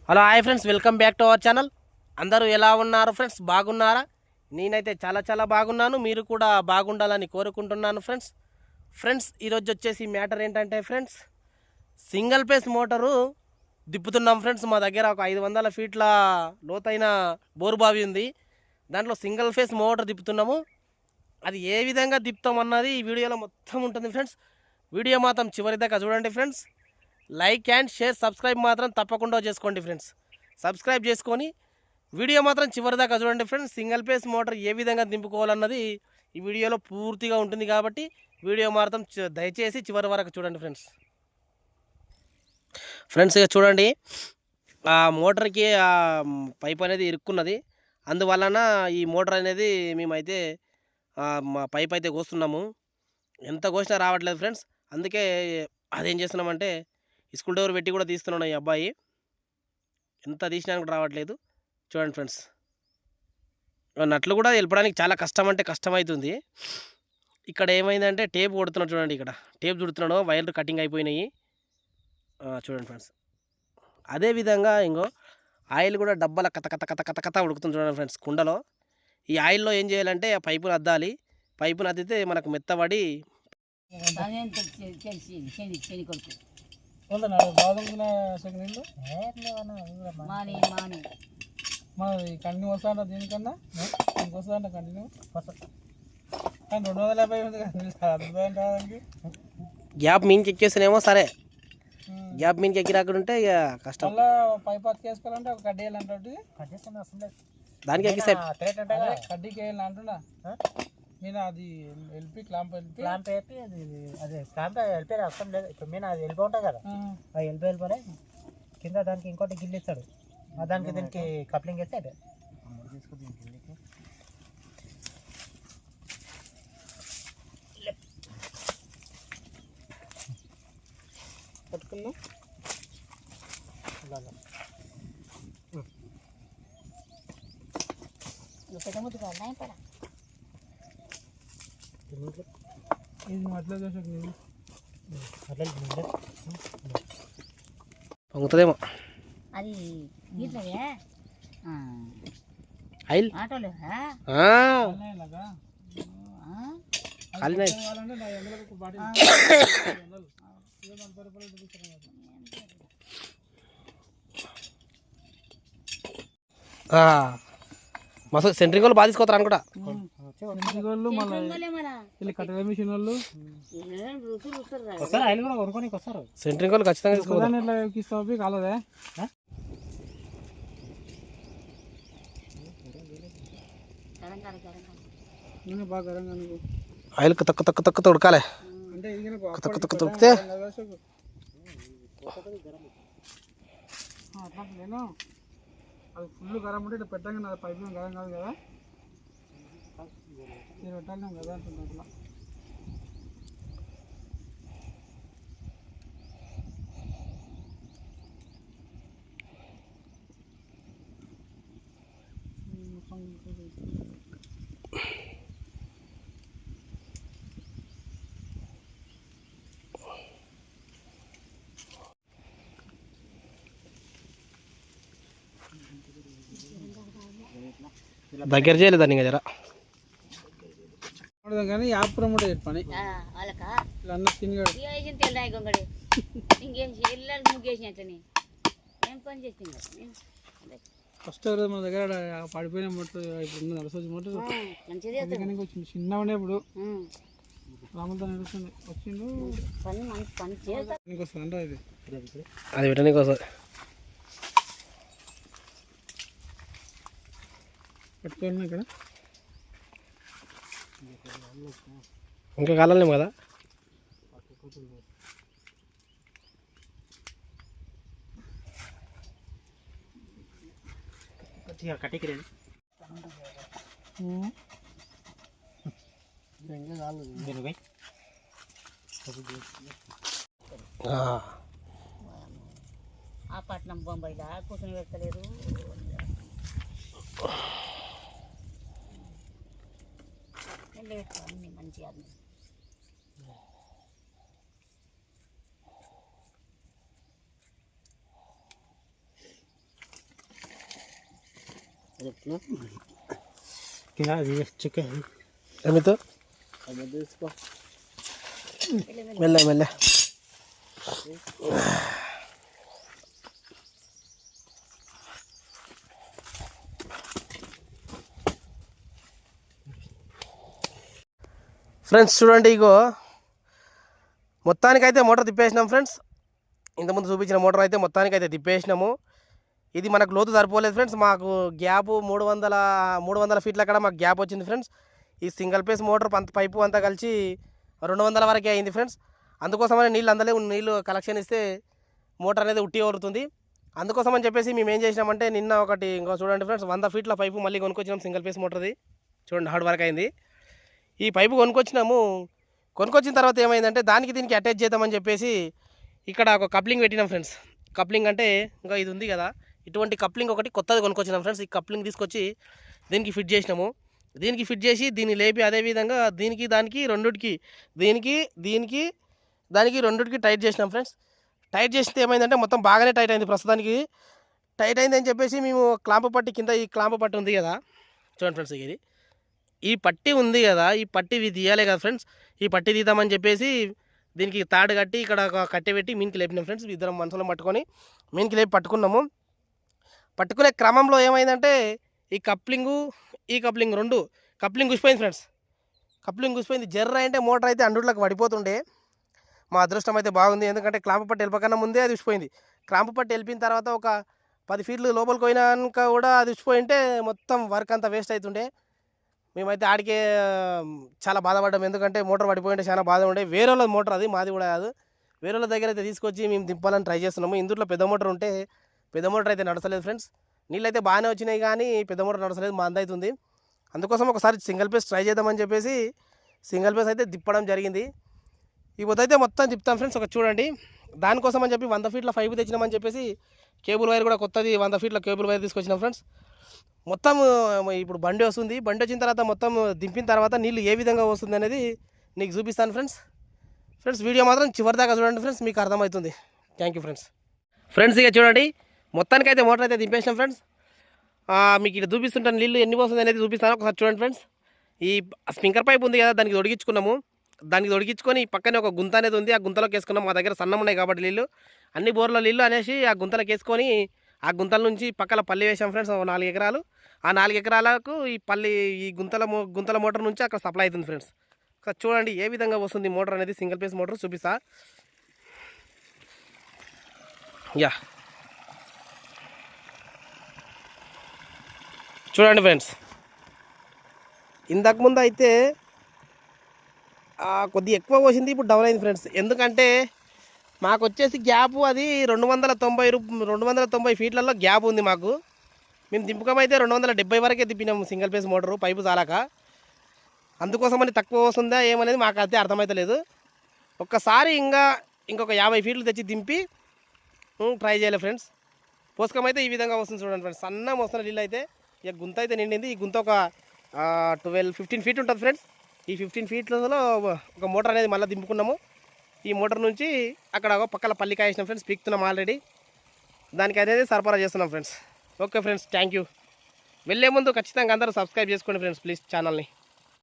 Hello hi friends, welcome back to our channel. అందరూ ఎలా ఉన్నారు ఫ్రెండ్స్? బాగున్నారా? నేనైతే చాలా బాగున్నాను. మీరు కూడా బాగుండాలని కోరుకుంటున్నాను ఫ్రెండ్స్ ఈరోజు వచ్చేసి మ్యాటర్ ఏంటంటే ఫ్రెండ్స్, సింగిల్ ఫేస్ మోటారు దిప్పుతున్నాం ఫ్రెండ్స్. మా దగ్గర ఒక 500 ఫీట్ల లోతైన బోరుబావి ఉంది. దాంట్లో సింగిల్ ఫేస్ మోటార్ దిప్పుతున్నాము. అది ఏ విధంగా దిప్పుతామన్నది ఈ వీడియోలో మొత్తం ఉంటుంది ఫ్రెండ్స్. వీడియో మాత్రం చివరి దాకా చూడండి friends. Like and share, subscribe మాత్రం తప్పకుండా చేసుకోండి ఫ్రెండ్స్. సబ్స్క్రైబ్ చేసుకొని వీడియో మాత్రం చివరి దాకా చూడండి ఫ్రెండ్స్. సింగిల్ ఫేస్ మోటార్ ఏ విధంగా దింపుకోవాలన్నది ఈ వీడియోలో పూర్తిగా ఉంటుంది కాబట్టి వీడియో మాత్రం దయచేసి చివరి వరకు చూడండి ఫ్రెండ్స్. ఇక చూడండి, ఆ మోటార్కి ఆ పైప్ అనేది ఇరుక్కున్నది. అందువలన ఈ మోటార్ అనేది మేమైతే మా పైప్ అయితే కోస్తున్నాము. ఎంత కోసినా రావట్లేదు ఫ్రెండ్స్. అందుకే అదేం చేస్తున్నామంటే స్కూల్ డోర్ పెట్టి కూడా తీస్తున్నాడు ఈ అబ్బాయి. ఎంత తీసినా కూడా రావట్లేదు. చూడండి ఫ్రెండ్స్, నట్లు కూడా వెళ్ళడానికి చాలా కష్టం, అంటే కష్టమవుతుంది. ఇక్కడ ఏమైందంటే టేప్ కొడుతున్నాడు చూడండి. ఇక్కడ టేప్ చుడుతున్నాడు, వైర్లు కటింగ్ అయిపోయినాయి. చూడండి ఫ్రెండ్స్, అదేవిధంగా ఇంకో ఆయిల్ కూడా డబ్బాల కథ ఉడుకుతుంది చూడండి ఫ్రెండ్స్ కుండలో. ఈ ఆయిల్లో ఏం చేయాలంటే ఆ పైపును అద్దాలి. పైపును అద్దితే మనకు మెత్తబడి కంటిన్యూ వస్తా దీనికన్నా దీనికి వస్తుందంట కంటిన్యూ కానీ 250 ఉంది కదా. గ్యాప్ మీనికి ఎక్కేస్తేనేమో సరే, గ్యాప్ మీనికి ఎక్కి రాకుంటే ఇక కష్టం. మళ్ళీ పైప్ వేసుకోవాలంటే ఒక కడ్డీ వేయాలంటే దానికి ఎక్కిస్తే కడ్డీకి వేయాలి అంటున్నా నేను. అది ఎల్పి క్లాంప్ వేపి అది క్లాంప్ వెళ్ళిపోయి అవసరం లేదు. ఇప్పుడు నేను అది వెళ్ళిపో ఉంటుంది కదా, అది వెళ్ళిపోయి కింద దానికి ఇంకోటి గిల్లు ఇస్తాడు, దానికి దీనికి కప్లింగ్ వేస్తే అదే పట్టుకున్నా. ఇది అట్లా పొంగుతుందేమో అది దీంట్లోనే ఆయిల్ ఆటోలు కాలినాయి. మస్తు సెంట్రింగ్ వాళ్ళు బాగా తీసుకోతారు అనుకుంటా. కట్టెల మిషన్ వాళ్ళు ఆయిల్ కూడా కొనుక్కోనికి వస్తారు. సెంట్రింగ్ వాళ్ళు ఖచ్చితంగా తీసుకోవాలి. కాలదే బాగా గరంగా ఆయిల్ తక్కువ ఉడకాలి. అంటే తక్కువ ఉడికితే అట్లా నేను అది ఫుల్ గరం ఉంటే ఇట్లా పెట్టంగా నా పైప్ గరం కాదు కదా, నేను పెట్టాలి కదా అంటుంది అట్లా. దగ్గర చేయలేదాన్ని ఇంకా జర కానీ యాపురం కూడా పని అన్న తినగాడు ఫస్ట్ మన దగ్గర పడిపోయిన మోటార్ ఇప్పుడు నలసోజు మోటార్ వచ్చింది చిన్న ఉండే ఇప్పుడు రాములతో నడుస్తుంది వచ్చిండు వస్తుంది అంటే అది పెట్టడానికి వస్తుంది. పెట్టుకోవాలి ఇక్కడ ఇంకా కాలేము కదా. కటికి రేది ఆ పట్నం బొంబాయిలా కూర్చొని పెట్టలేరు. అన్ని మంచిగా కింద చికెన్ ఏమితో మెల్ల మెల్ల ఫ్రెండ్స్ చూడండి, ఇగో మొత్తానికైతే మోటార్ తిప్పేసినాం ఫ్రెండ్స్. ఇంతకుముందు చూపించిన మోటార్ అయితే మొత్తానికైతే తిప్పేసినాము. ఇది మనకు లోతు సరిపోలేదు ఫ్రెండ్స్. మాకు గ్యాప్ 300 ఫీట్ల అక్కడ మాకు గ్యాప్ వచ్చింది ఫ్రెండ్స్. ఈ సింగిల్ ఫేస్ మోటార్ పైపు అంతా కలిసి 200 వరకే అయింది ఫ్రెండ్స్. అందుకోసమని నీళ్ళు కలెక్షన్ ఇస్తే మోటార్ అనేది ఉట్టి ఓరుతుంది. అందుకోసమని చెప్పేసి మేము ఏం చేసినామంటే నిన్న ఒకటి ఇంకో చూడండి ఫ్రెండ్స్, 100 ఫీట్ల పైపు మళ్ళీ కొనుక్కొచ్చినాం. సింగిల్ ఫేస్ మోటార్ది చూడండి, హార్డ్ వర్క్ అయింది. ఈ పైపు కొనుక్కొచ్చిన తర్వాత ఏమైందంటే దానికి దీనికి అటాచ్ చేద్దామని చెప్పేసి ఇక్కడ ఒక కప్లింగ్ పెట్టినాం ఫ్రెండ్స్. కప్లింగ్ అంటే ఇంకా ఇది ఉంది కదా, ఇటువంటి కప్లింగ్ ఒకటి కొత్తది కొనుక్కొచ్చినాం ఫ్రెండ్స్. ఈ కప్లింగ్ తీసుకొచ్చి దీనికి ఫిట్ చేసినాము. దీనికి ఫిట్ చేసి దీన్ని లేపి అదేవిధంగా దీనికి రెండుకి టైట్ చేసినాం ఫ్రెండ్స్. టైట్ చేస్తే ఏమైందంటే మొత్తం బాగానే టైట్ అయింది. ప్రస్తుతానికి టైట్ అయిందని చెప్పేసి మేము క్లాంప్ పట్టి కింద ఈ క్లాంప్ పట్టి ఉంది కదా చూడండి ఫ్రెండ్స్, ఈ పట్టి ఉంది కదా, ఈ పట్టి తీయాలి కదా ఫ్రెండ్స్. ఈ పట్టి తీద్దామని చెప్పేసి దీనికి తాడు కట్టి ఇక్కడ ఒక కట్టె పెట్టి మీనికి లేపినాం ఫ్రెండ్స్. ఇద్దరం మనుషులను పట్టుకొని మీనికి లేపి పట్టుకున్నాము. పట్టుకునే క్రమంలో ఏమైందంటే ఈ కప్లింగ్ రెండు కప్లింగ్ గుసిపోయింది ఫ్రెండ్స్. కప్లింగ్ గుసిపోయింది. జర్ర అంటే మోటార్ అయితే అండుట్లకు పడిపోతుండే. మా అదృష్టం అయితే బాగుంది, ఎందుకంటే క్లాంప్ పట్టి వెళ్ళిపోకన్నా ముందే అది ఉసిపోయింది. క్లాంప్ పట్టి వెళ్ళిన తర్వాత ఒక 10 ఫీట్లు లోపలికి పోయినాక కూడా అది ఉసిపోయింటే మొత్తం వర్క్ అంతా వేస్ట్ అవుతుండే. మేమైతే ఆడికే చాలా బాధపడ్డాం, ఎందుకంటే మోటార్ పడిపోయింటే చాలా బాధ ఉండే. వేరే వాళ్ళ మోటార్ అది, మాది కూడా కాదు. వేరే వాళ్ళ దగ్గర అయితే తీసుకొచ్చి మేము దింపాలని ట్రై చేస్తున్నాము. ఇందులో పెద్ద మోటార్ ఉంటే పెద్ద మోటార్ అయితే నడచలేదు ఫ్రెండ్స్. నీళ్ళు అయితే బాగానే వచ్చినాయి కానీ పెద్ద మోటార్ నడచలేదు, మంద అవుతుంది. అందుకోసం ఒకసారి సింగిల్ పేస్ ట్రై చేద్దామని చెప్పేసి సింగిల్ పేస్ అయితే తిప్పడం జరిగింది. ఈ పొద్దు మొత్తం తిప్పుతాం ఫ్రెండ్స్. ఒక చూడండి, దానికోసం అని చెప్పి 100 ఫీట్ల పైపు తెచ్చినామని చెప్పేసి కేబుల్ వైర్ కూడా కొత్తది 100 ఫీట్ల కేబుల్ వైర్ తీసుకొచ్చినాం ఫ్రెండ్స్. మొత్తం ఇప్పుడు బండి వస్తుంది. బండి వచ్చిన తర్వాత మొత్తం దింపిన తర్వాత నీళ్ళు ఏ విధంగా వస్తుంది అనేది నీకు చూపిస్తాను ఫ్రెండ్స్. వీడియో మాత్రం చివరిదాకా చూడండి ఫ్రెండ్స్, మీకు అర్థమవుతుంది. Thank you friends. ఇక చూడండి, మొత్తానికైతే మోటార్ అయితే దింపేసినాం ఫ్రెండ్స్. మీకు ఇక్కడ చూపిస్తుంటాను నీళ్ళు ఎన్ని వస్తుంది అనేది చూపిస్తాను, ఒకసారి చూడండి ఫ్రెండ్స్. ఈ స్ప్రింకర్ పైప్ ఉంది కదా, దానికి తొడిగించుకున్నాము. దానికి తొడిగించుకొని పక్కనే ఒక గుంత అనేది ఉంది, ఆ గుంతలోకి వేసుకున్నాం. మా దగ్గర సన్నం ఉన్నాయి కాబట్టి నీళ్ళు, అన్ని బోర్ల నీళ్ళు అనేసి ఆ గుంతలోకి వేసుకొని ఆ గుంతల నుంచి పక్కన పల్లి వేసాం ఫ్రెండ్స్. 4 ఎకరాలు. ఆ 4 ఎకరాలకు ఈ గుంతల మోటార్ నుంచి అక్కడ సప్లై అవుతుంది ఫ్రెండ్స్. చూడండి ఏ విధంగా వస్తుంది మోటార్ అనేది, సింగిల్ ఫేస్ మోటార్ చూపిస్తా. చూడండి ఫ్రెండ్స్, ఇంతకుముందు అయితే కొద్దిగా ఎక్కువ పోసింది, ఇప్పుడు డౌన్ అయింది ఫ్రెండ్స్. ఎందుకంటే మాకు వచ్చేసి గ్యాప్ అది 290 ఫీట్లలో గ్యాప్ ఉంది మాకు. మేము దింపకమైతే 270 వరకే దింపినాము సింగిల్ ఫేస్ మోటారు, పైపు చాలక. అందుకోసమని తక్కువ వస్తుందా ఏమనేది మాకు అయితే అర్థమవుతలేదు. ఒక్కసారి ఇంకొక 50 ఫీట్లు తెచ్చి దింపి ట్రై చేయాలి ఫ్రెండ్స్. పోసుకమైతే ఈ విధంగా వస్తుంది చూడండి ఫ్రెండ్స్. సన్నం వస్తున్న నీళ్ళు అయితే ఇక గుంత అయితే నిండింది. ఈ గుంత ఒక 15 ఫీట్ ఉంటుంది ఫ్రెండ్స్. ఈ 15 ఫీట్లలో ఒక మోటార్ అనేది మళ్ళీ దింపుకున్నాము. ఈ మోటార్ నుంచి అక్కడ పక్కన పల్లికాయ వేసినాం ఫ్రెండ్స్, పీకుతున్నాం ఆల్రెడీ. దానికి అనేది సరఫరా చేస్తున్నాం friends. Okay friends, thank you. వెళ్ళే ముందు ఖచ్చితంగా అందరూ సబ్స్క్రైబ్ చేసుకోండి ఫ్రెండ్స్, ప్లీజ్ ఛానల్ని.